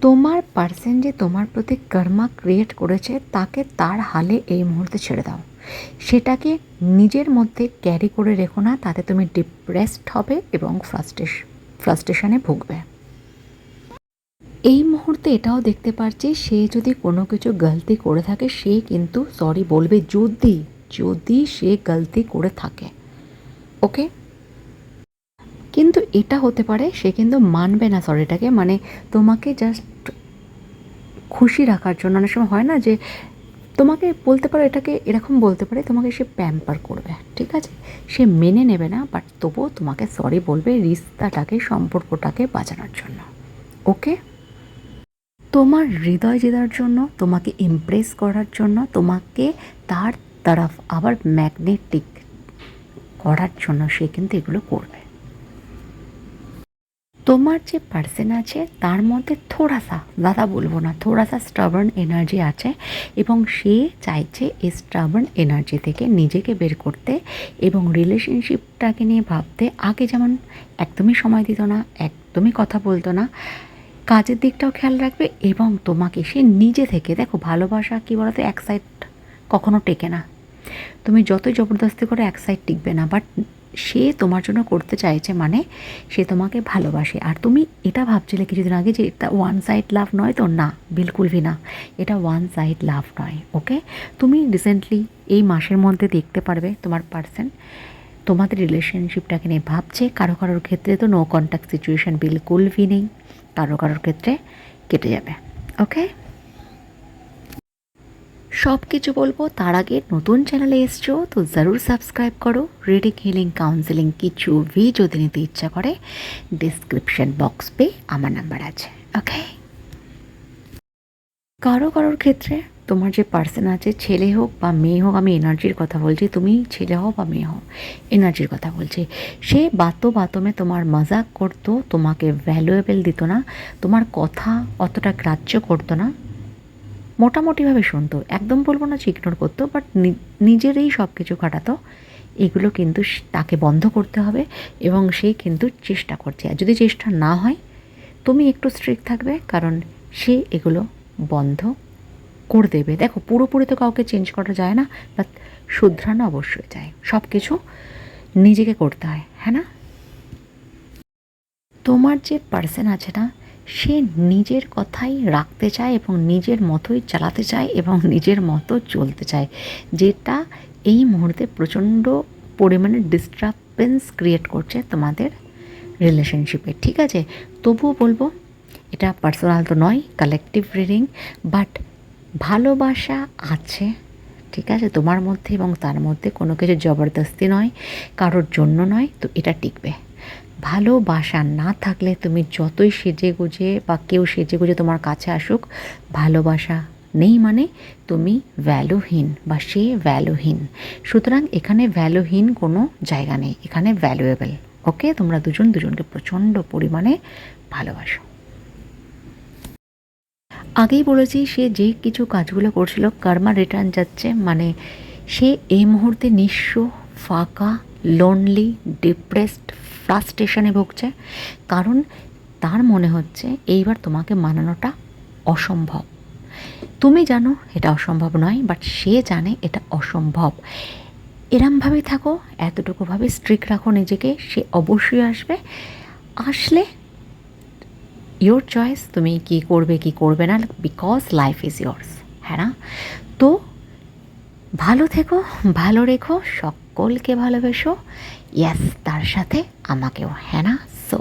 তোমার পার্সন যে তোমার প্রতি কর্মা ক্রিয়েট করেছে তাকে তার হালে এই মুহূর্তে ছেড়ে দাও। সেটাকে নিজের মধ্যে ক্যারি করে রেখো না, তাতে তুমি ডিপ্রেসড হবে এবং ফ্রাস্ট্রেশনে ভুগবে। এই মুহূর্তে এটাও দেখতে পাচ্ছি সে যদি কোনো কিছু গলতি করে থাকে সে কিন্তু সরি বলবে, যদি যদি সে গলতি করে থাকে, ওকে। কিন্তু এটা হতে পারে সে কিন্তু মানবে না সরিটাকে, মানে তোমাকে জাস্ট খুশি রাখার জন্য। অনেক সময় হয় না যে তোমাকে বলতে পারো, এটাকে এরকম বলতে পারে, তোমাকে সে প্যাম্পার করবে, ঠিক আছে, সে মেনে নেবে না, বাট তবুও তোমাকে সরি বলবে রিস্তাটাকে, সম্পর্কটাকে বাঁচানোর জন্য, ওকে। তোমার হৃদয় জেতার জন্য, তোমাকে ইমপ্রেস করার জন্য, তোমাকে তার তরফ আবার ম্যাগনেটিক করার জন্য সে কিন্তু এগুলো করবে। তোমার যে পার্সন আছে তার মধ্যে থোড়াসা, দাদা বলবো না, থোড়াসা স্টাবার্ন এনার্জি আছে এবং সে চাইছে এই স্টাবার্ন এনার্জি থেকে নিজেকে বের করতে এবং রিলেশনশিপটাকে নিয়ে ভাবতে। আগে যেমন একদমই সময় দিত না, একদমই কথা বলতো না, কাজের দিকটাও খেয়াল রাখবে এবং তোমাকে সে নিজে থেকে, দেখো ভালোবাসা কী বলতো, এক সাইড কখনো টেকে না, তুমি যতই জবরদস্তি করে এক সাইড টিকবে না, বাট সে তোমার জন্য করতে চাইছে মানে সে তোমাকে ভালোবাসে। আর তুমি এটা ভাবছিলে কিছুদিন আগে যে এটা ওয়ান সাইড লাভ নয়, তো না, বিলকুল ভি না, এটা ওয়ান সাইড লাভ নয়, ওকে। তুমি রিসেন্টলি এই মাসের মধ্যে দেখতে পারবে তোমার পার্সন তোমাদের রিলেশনশিপটাকে নিয়ে ভাবছে। কারো কারোর ক্ষেত্রে তো নো কন্ট্যাক্ট সিচুয়েশান বিলকুল ভি নেই, কারো কারোর ক্ষেত্রে কেটে যাবে, ওকে। সব কিছু বলবো তার আগে নতুন চ্যানেলে এসছো তো জরুর সাবস্ক্রাইব করো। রিডিং, হিলিং, কাউন্সেলিং কিছু ভি যদি নিতে ইচ্ছা করে ডিসক্রিপশন বক্স পে আমার নাম্বার আছে, ওকে। কারো কারোর ক্ষেত্রে তোমার যে পার্সন আছে, ছেলে হোক বা মেয়ে হোক, আমি এনার্জির কথা বলছি, তুমি ছেলে হও বা মেয়ে হও, এনার্জির কথা বলছি, সে বাতমে তোমার মজাক করতো, তোমাকে ভ্যালুয়েবল দিত না, তোমার কথা অতটা গ্রাহ্য করতো না, মোটামুটিভাবে শুনতো, একদম বলবো না যে ইগনোর করতো, বাট নিজেরই সব কিছু কাটাতো। এগুলো কিন্তু তাকে বন্ধ করতে হবে এবং সে কিন্তু চেষ্টা করছে। আর যদি চেষ্টা না হয় তুমি একটু স্ট্রিক্ট থাকবে, কারণ সে এগুলো বন্ধ করে দেবে। দেখো পুরোপুরি তো কাউকে চেঞ্জ করা যায় না, বাট শুধরানো অবশ্যই যায়, সব কিছু নিজেকে করতে হয়, হ্যাঁ না। তোমার যে পার্সন আছে না, সে নিজের কথাই রাখতে চায় এবং নিজের মতোই চালাতে চায় এবং নিজের মতো চলতে চায়, যেটা এই মুহূর্তে প্রচণ্ড পরিমাণে ডিস্টারবেন্স ক্রিয়েট করছে তোমাদের রিলেশনশিপে, ঠিক আছে। তবুও বলবো এটা পার্সোনাল তো নয়, কালেকটিভ রিডিং, বাট ভালোবাসা আছে, ঠিক আছে, তোমার মধ্যে এবং তার মধ্যে কোনো কিছু জবরদস্তি নয়, কারোর জন্য নয়, তো এটা টিকবে। ভালোবাসা না থাকলে তুমি যতই সেজে গুজে বা কেউ সেজে গুজে তোমার কাছে আসুক, ভালোবাসা নেই মানে তুমি ভ্যালুহীন বা সে ভ্যালুহীন। সুতরাং এখানে ভ্যালুহীন কোনো জায়গা নেই, এখানে ভ্যালুয়েবল, ওকে। তোমরা দুজন দুজনকে প্রচণ্ড পরিমাণে ভালোবাসো। আগেই বলেছি সে যে কিছু কাজগুলো করছিল কর্মা রিটার্ন যাচ্ছে, মানে সে এই মুহূর্তে নিঃস্ব, ফাঁকা, লোনলি, ডিপ্রেসড, ফ্রাস্ট্রেশনে ভুগছে, কারণ তার মনে হচ্ছে এইবার তোমাকে মানানোটা অসম্ভব। তুমি জানো এটা অসম্ভব নয়, বাট সে জানে এটা অসম্ভব। এরমভাবেই থাকো, এতটুকুভাবে স্ট্রিক্ট রাখো নিজেকে, সে অবশ্যই আসবে। আসলে ইয়োর চয়েস, তুমি কী করবে কী করবে না, বিকজ লাইফ ইজ ইয়োর্স, হ্যাঁ না। তো ভালো থেকো, ভালো রেখো, সকলকে ভালোবেসো, ইয়েস, তার সাথে আমাকেও, হ্যাঁ না। সো